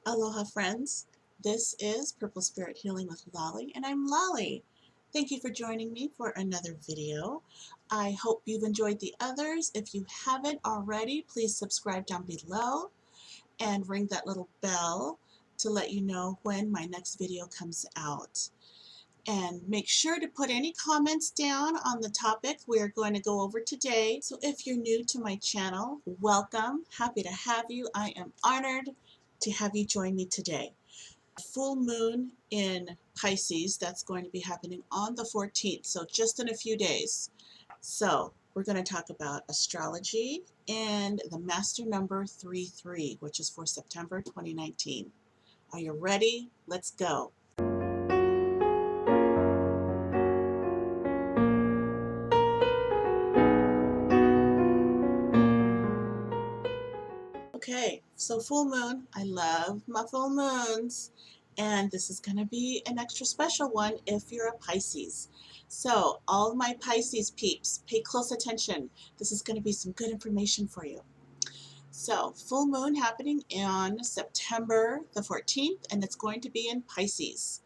Aloha friends, this is Purple Spirit Healing with Lolly, and I'm Lolly. Thank you for joining me for another video. I hope you've enjoyed the others. If you haven't already, please subscribe down below and ring that little bell to let you know when my next video comes out. And make sure to put any comments down on the topic we're going to go over today. So if you're new to my channel, welcome. Happy to have you. I am honored to have you join me today. Full moon in Pisces, that's going to be happening on the 14th, so just in a few days. So we're going to talk about astrology and the master number 33, which is for September 2019. Are you ready? Let's go. Okay, so full moon, I love my full moons, and this is going to be an extra special one if you're a Pisces. So all my Pisces peeps, pay close attention. This is going to be some good information for you. So full moon happening on September the 14th, and it's going to be in Pisces.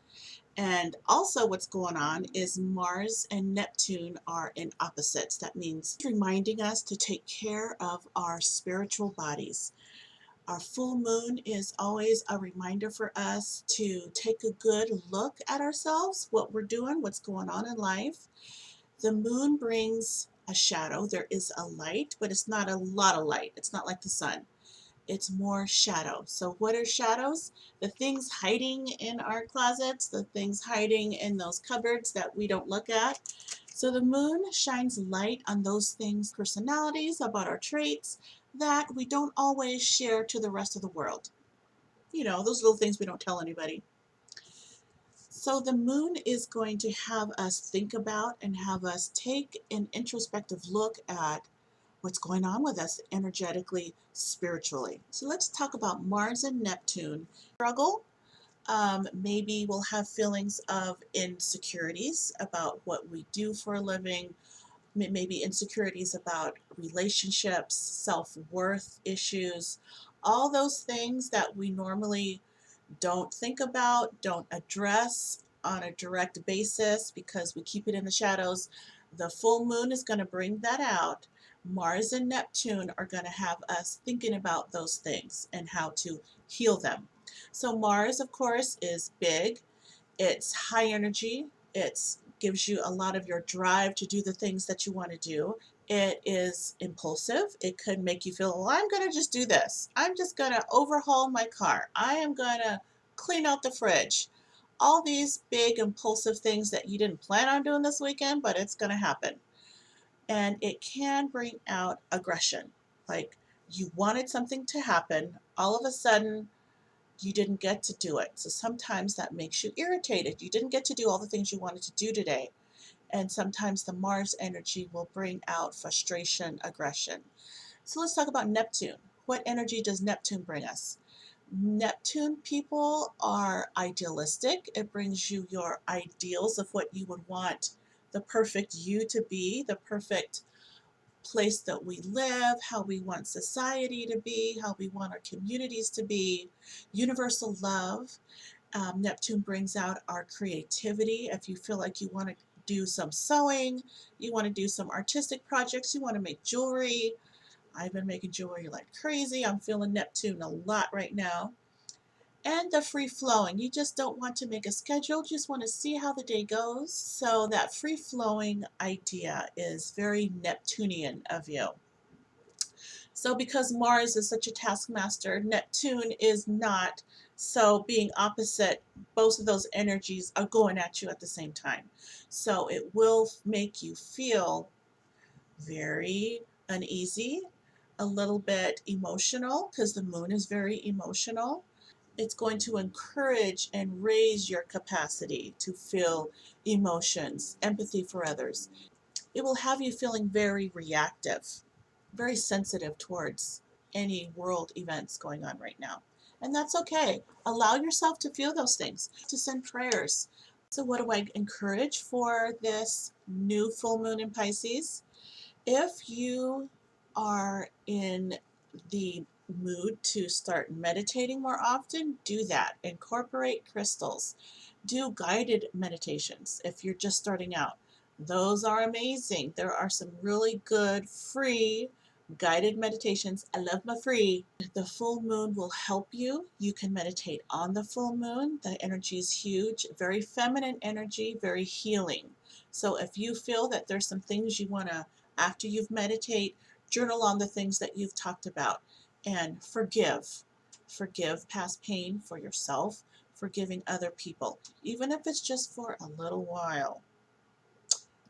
And also what's going on is Mars and Neptune are in opposites. That means reminding us to take care of our spiritual bodies. Our full moon is always a reminder for us to take a good look at ourselves, what we're doing, what's going on in life. The moon brings a shadow. There is a light, but it's not a lot of light. It's not like the sun. It's more shadow. So what are shadows? The things hiding in our closets, the things hiding in those cupboards that we don't look at. So the moon shines light on those things, personalities, about our traits that we don't always share to the rest of the world. You know, those little things we don't tell anybody. So the moon is going to have us think about and have us take an introspective look at what's going on with us energetically, spiritually. So let's talk about Mars and Neptune. Struggle. Maybe we'll have feelings of insecurities about what we do for a living, maybe insecurities about relationships, self-worth issues, all those things that we normally don't think about, don't address on a direct basis because we keep it in the shadows. The full moon is going to bring that out. Mars and Neptune are going to have us thinking about those things and how to heal them. So Mars, of course, is big. It's high energy. It gives you a lot of your drive to do the things that you want to do. It is impulsive. It could make you feel, well, I'm going to just do this. I'm just going to overhaul my car. I am going to clean out the fridge. All these big impulsive things that you didn't plan on doing this weekend, but it's going to happen. And it can bring out aggression. Like you wanted something to happen, all of a sudden you didn't get to do it. So sometimes that makes you irritated. You didn't get to do all the things you wanted to do today. And sometimes the Mars energy will bring out frustration, aggression. So let's talk about Neptune. What energy does Neptune bring us? Neptune people are idealistic. It brings you your ideals of what you would want the perfect you to be, the perfect place that we live, how we want society to be, how we want our communities to be, universal love. Neptune brings out our creativity. If you feel like you want to do some sewing, you want to do some artistic projects, you want to make jewelry. I've been making jewelry like crazy. I'm feeling Neptune a lot right now. And the free flowing. You just don't want to make a schedule, you just want to see how the day goes. So that free flowing idea is very Neptunian of you. So because Mars is such a taskmaster, Neptune is not. So being opposite, both of those energies are going at you at the same time. So it will make you feel very uneasy, a little bit emotional, because the moon is very emotional. It's going to encourage and raise your capacity to feel emotions, empathy for others. It will have you feeling very reactive, very sensitive towards any world events going on right now. And that's okay. Allow yourself to feel those things, to send prayers. So what do I encourage for this new full moon in Pisces? If you are in the mood to start meditating more often, do that. Incorporate crystals. Do guided meditations if you're just starting out. Those are amazing. There are some really good free guided meditations. I love my free. The full moon will help you. You can meditate on the full moon. The energy is huge, very feminine energy, very healing. So if you feel that there's some things you want to, after you've meditate, journal on the things that you've talked about and forgive. Forgive past pain for yourself, forgiving other people, even if it's just for a little while.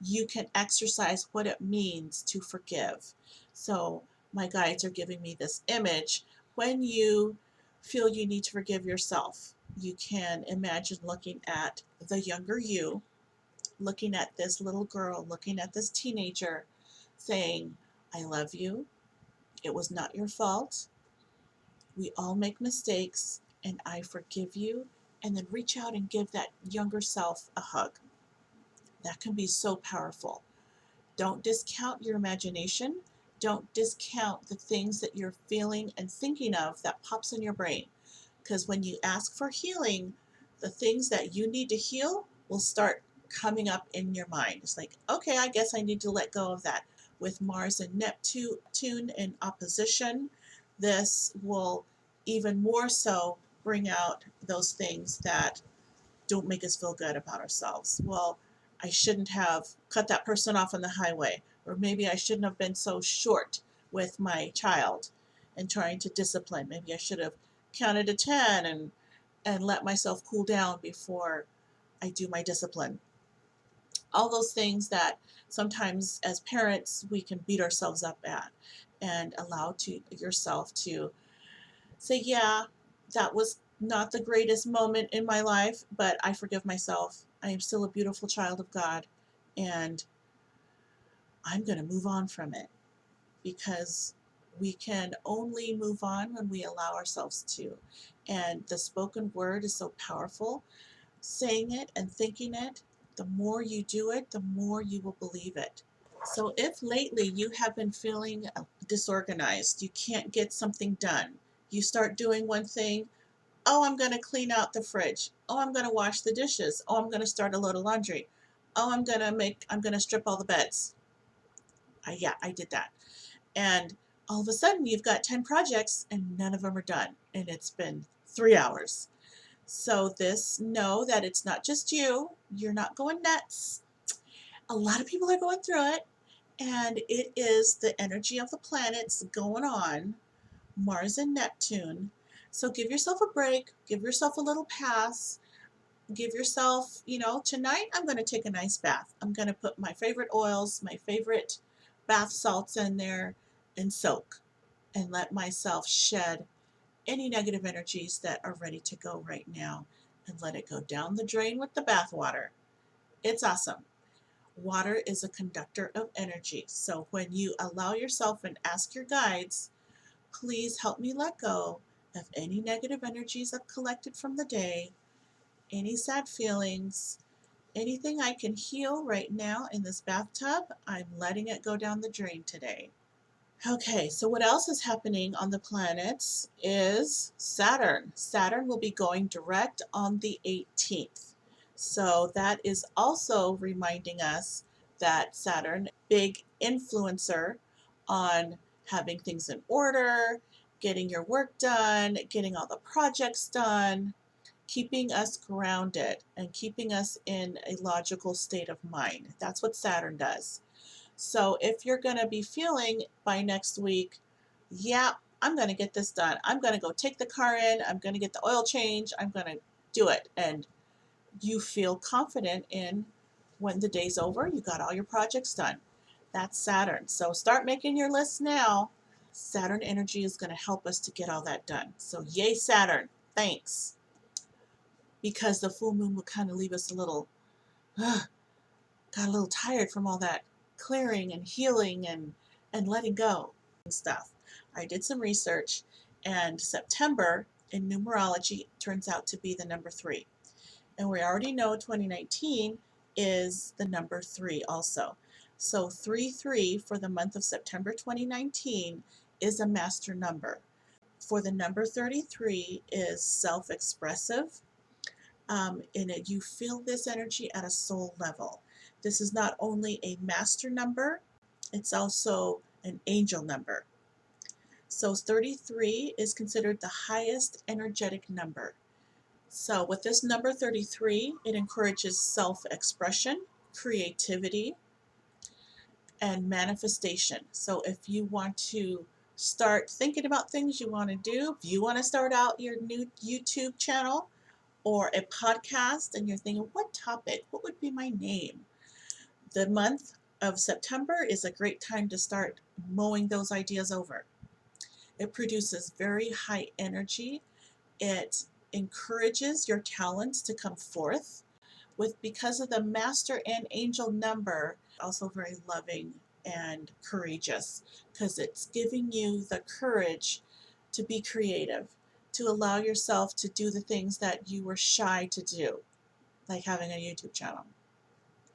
You can exercise what it means to forgive. So my guides are giving me this image. When you feel you need to forgive yourself, you can imagine looking at the younger you, looking at this little girl, looking at this teenager, saying, I love you. It was not your fault. We all make mistakes, and I forgive you. And then reach out and give that younger self a hug. That can be so powerful. Don't discount your imagination. Don't discount the things that you're feeling and thinking of that pops in your brain. Because when you ask for healing, the things that you need to heal will start coming up in your mind. It's like, okay, I guess I need to let go of that. With Mars and Neptune in opposition, this will even more so bring out those things that don't make us feel good about ourselves. Well, I shouldn't have cut that person off on the highway, or maybe I shouldn't have been so short with my child and trying to discipline. Maybe I should have counted to 10 and let myself cool down before I do my discipline. All those things that sometimes as parents we can beat ourselves up at, and allow to yourself to say, yeah, that was not the greatest moment in my life, but I forgive myself. I am still a beautiful child of God, and I'm going to move on from it, because we can only move on when we allow ourselves to. And the spoken word is so powerful. Saying it and thinking it, the more you do it, the more you will believe it. So if lately you have been feeling disorganized, you can't get something done, you start doing one thing. Oh, I'm going to clean out the fridge. Oh, I'm going to wash the dishes. Oh, I'm going to start a load of laundry. Oh, I'm going to strip all the beds. Yeah, I did that. And all of a sudden you've got 10 projects and none of them are done. And it's been 3 hours. So know that it's not just you. You're not going nuts. A lot of people are going through it. And it is the energy of the planets going on, Mars and Neptune. So give yourself a break, give yourself a little pass, give yourself, tonight I'm going to take a nice bath. I'm going to put my favorite oils, my favorite bath salts in there and soak and let myself shed any negative energies that are ready to go right now, and let it go down the drain with the bath water. It's awesome. Water is a conductor of energy. So when you allow yourself and ask your guides, please help me let go of any negative energies I've collected from the day, any sad feelings, anything I can heal right now in this bathtub, I'm letting it go down the drain today. Okay, so what else is happening on the planets is Saturn. Saturn will be going direct on the 18th. So that is also reminding us that Saturn, big influencer on having things in order, getting your work done, getting all the projects done, keeping us grounded and keeping us in a logical state of mind. That's what Saturn does. So if you're going to be feeling by next week, yeah, I'm going to get this done. I'm going to go take the car in. I'm going to get the oil change. I'm going to do it. And you feel confident in when the day's over, you got all your projects done. That's Saturn. So start making your list now. Saturn energy is going to help us to get all that done. So yay, Saturn. Thanks. Because the full moon will kind of leave us a little, got a little tired from all that clearing and healing and letting go and stuff. I did some research, and September in numerology turns out to be the number 3. And we already know 2019 is the number 3 also. So 33 for the month of September 2019 is a master number. for the number 33 is self-expressive. In it, you feel this energy at a soul level. This is not only a master number, it's also an angel number. So 33 is considered the highest energetic number. So with this number 33, it encourages self-expression, creativity, and manifestation. So if you want to start thinking about things you want to do, if you want to start out your new YouTube channel or a podcast and you're thinking, what topic? What would be my name? The month of September is a great time to start mowing those ideas over. It produces very high energy. It encourages your talents to come forth because of the master and angel number, also very loving and courageous, because it's giving you the courage to be creative, to allow yourself to do the things that you were shy to do, like having a YouTube channel.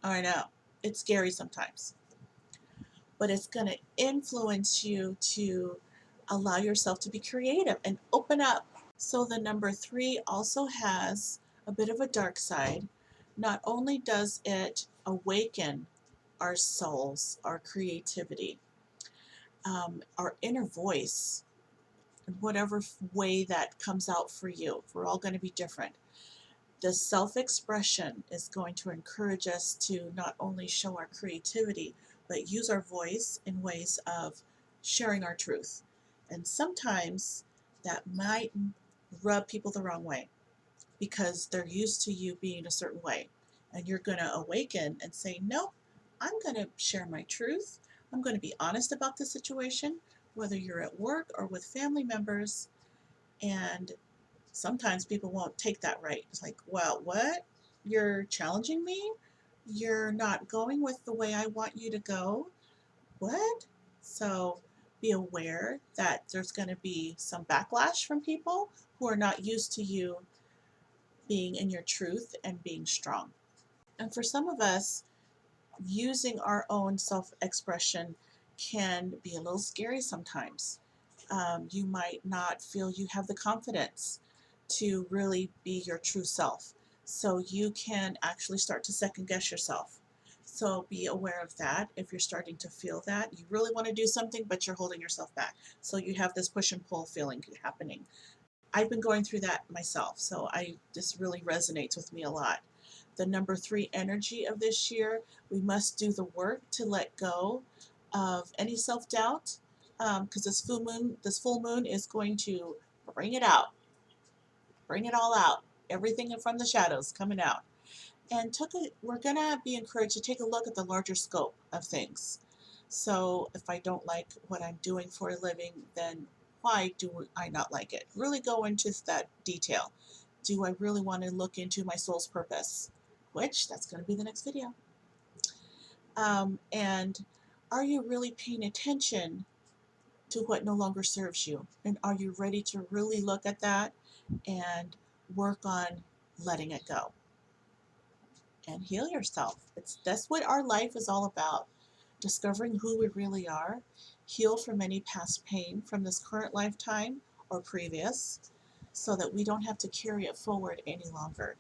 I know, it's scary sometimes, but it's going to influence you to allow yourself to be creative and open up. So the number 3 also has a bit of a dark side. Not only does it awaken our souls, our creativity, our inner voice, in whatever way that comes out for you. We're all going to be different. The self-expression is going to encourage us to not only show our creativity, but use our voice in ways of sharing our truth. And sometimes that might rub people the wrong way because they're used to you being a certain way. And you're going to awaken and say, nope, I'm going to share my truth. I'm going to be honest about the situation, whether you're at work or with family members. And sometimes people won't take that right. It's like, well, what? You're challenging me? You're not going with the way I want you to go? What? So be aware that there's going to be some backlash from people who are not used to you being in your truth and being strong. And for some of us, using our own self-expression can be a little scary sometimes. You might not feel you have the confidence to really be your true self. So you can actually start to second guess yourself. So be aware of that. If you're starting to feel that, you really want to do something, but you're holding yourself back. So you have this push and pull feeling happening. I've been going through that myself, so this really resonates with me a lot. The number 3 energy of this year, we must do the work to let go of any self-doubt, because this full moon is going to bring it out, bring it all out, everything from the shadows coming out. And we're going to be encouraged to take a look at the larger scope of things. So if I don't like what I'm doing for a living, then why do I not like it? Really go into that detail. Do I really want to look into my soul's purpose? Which, that's going to be the next video. And are you really paying attention to what no longer serves you? And are you ready to really look at that and work on letting it go and heal yourself? That's what our life is all about. Discovering who we really are, heal from any past pain from this current lifetime or previous, so that we don't have to carry it forward any longer.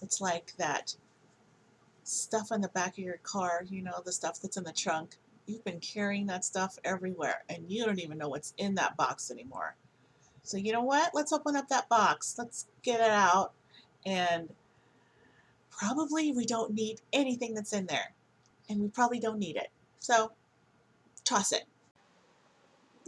It's like that stuff on the back of your car, the stuff that's in the trunk. You've been carrying that stuff everywhere, and you don't even know what's in that box anymore. So you know what? Let's open up that box. Let's get it out. And probably we don't need anything that's in there. And we probably don't need it. So toss it.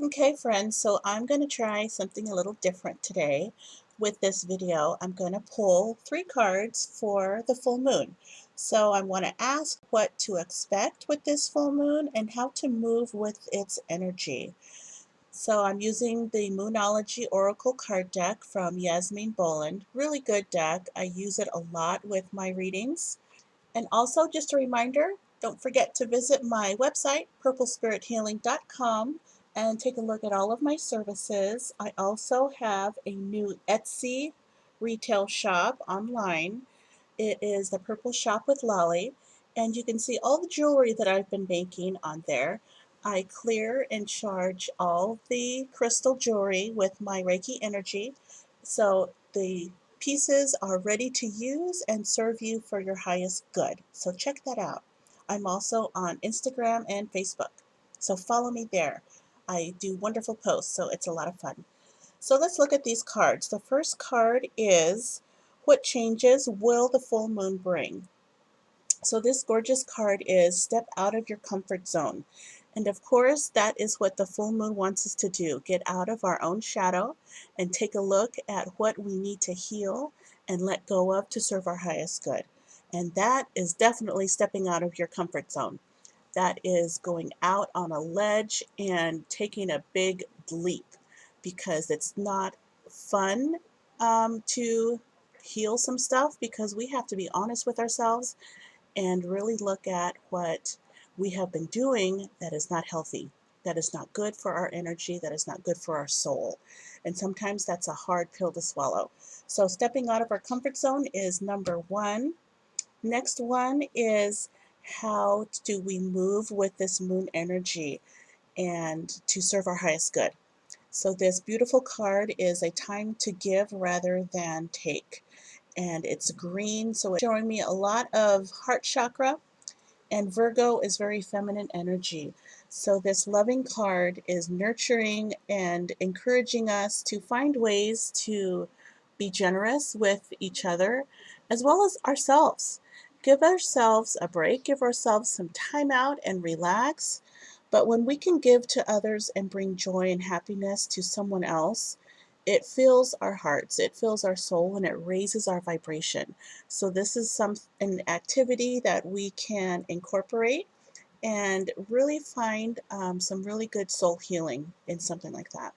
Okay, friends, so I'm going to try something a little different today. With this video, I'm going to pull 3 cards for the full moon. So I want to ask what to expect with this full moon and how to move with its energy. So I'm using the Moonology Oracle card deck from Yasmin Boland. Really good deck. I use it a lot with my readings. And also, just a reminder, don't forget to visit my website, purplespiриthealing.com, and take a look at all of my services. I also have a new Etsy retail shop online. It is the Purple Shop with Lolly, and you can see all the jewelry that I've been making on there. I clear and charge all the crystal jewelry with my Reiki energy, so the pieces are ready to use and serve you for your highest good. So check that out. I'm also on Instagram and Facebook, so follow me there. I do wonderful posts, so it's a lot of fun. So let's look at these cards. The first card is, what changes will the full moon bring? So this gorgeous card is step out of your comfort zone. And of course, that is what the full moon wants us to do. Get out of our own shadow and take a look at what we need to heal and let go of to serve our highest good. And that is definitely stepping out of your comfort zone. That is going out on a ledge and taking a big leap, because it's not fun to heal some stuff, because we have to be honest with ourselves and really look at what we have been doing that is not healthy, that is not good for our energy, that is not good for our soul. And sometimes that's a hard pill to swallow. So stepping out of our comfort zone is number one. Next one is, how do we move with this moon energy and to serve our highest good? So this beautiful card is a time to give rather than take. And it's green, so it's showing me a lot of heart chakra, and Virgo is very feminine energy. So this loving card is nurturing and encouraging us to find ways to be generous with each other as well as ourselves. Give ourselves a break, give ourselves some time out and relax. But when we can give to others and bring joy and happiness to someone else, it fills our hearts, it fills our soul, and it raises our vibration. So this is an activity that we can incorporate and really find some really good soul healing in something like that.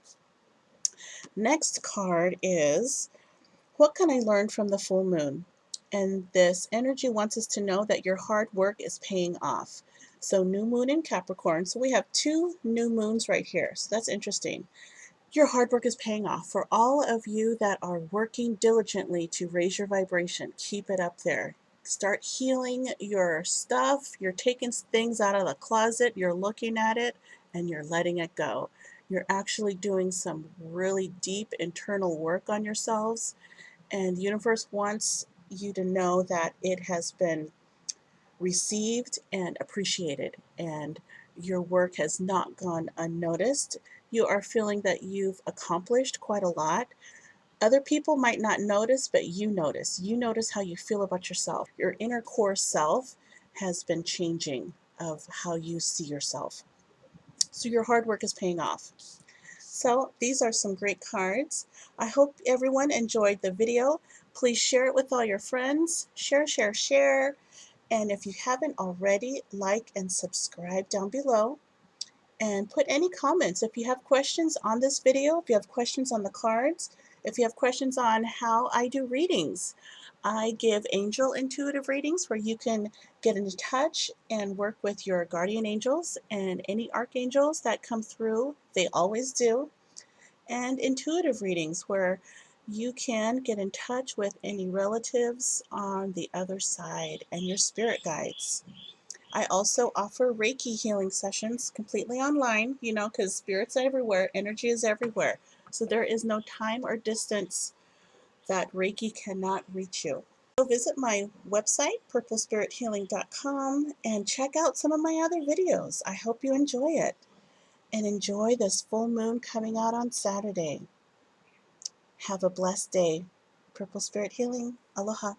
Next card is, what can I learn from the full moon? And this energy wants us to know that your hard work is paying off. So new moon in Capricorn. So we have two new moons right here. So that's interesting. Your hard work is paying off. For all of you that are working diligently to raise your vibration, keep it up there. Start healing your stuff. You're taking things out of the closet, you're looking at it, and you're letting it go. You're actually doing some really deep internal work on yourselves, and the universe wants you to know that it has been received and appreciated, and your work has not gone unnoticed. You are feeling that you've accomplished quite a lot. Other people might not notice, but you notice. You notice how you feel about yourself. Your inner core self has been changing of how you see yourself. So your hard work is paying off. So these are some great cards. I hope everyone enjoyed the video. Please share it with all your friends. Share, share, share. And if you haven't already, like and subscribe down below. And put any comments. If you have questions on this video, if you have questions on the cards, if you have questions on how I do readings. I give angel intuitive readings where you can get in touch and work with your guardian angels and any archangels that come through. They always do. And intuitive readings where you can get in touch with any relatives on the other side and your spirit guides. I also offer Reiki healing sessions completely online, because spirit's everywhere, energy is everywhere. So there is no time or distance that Reiki cannot reach you. So visit my website, purplespirithealing.com, and check out some of my other videos. I hope you enjoy it. And enjoy this full moon coming out on Saturday. Have a blessed day. Purple Spirit Healing. Aloha.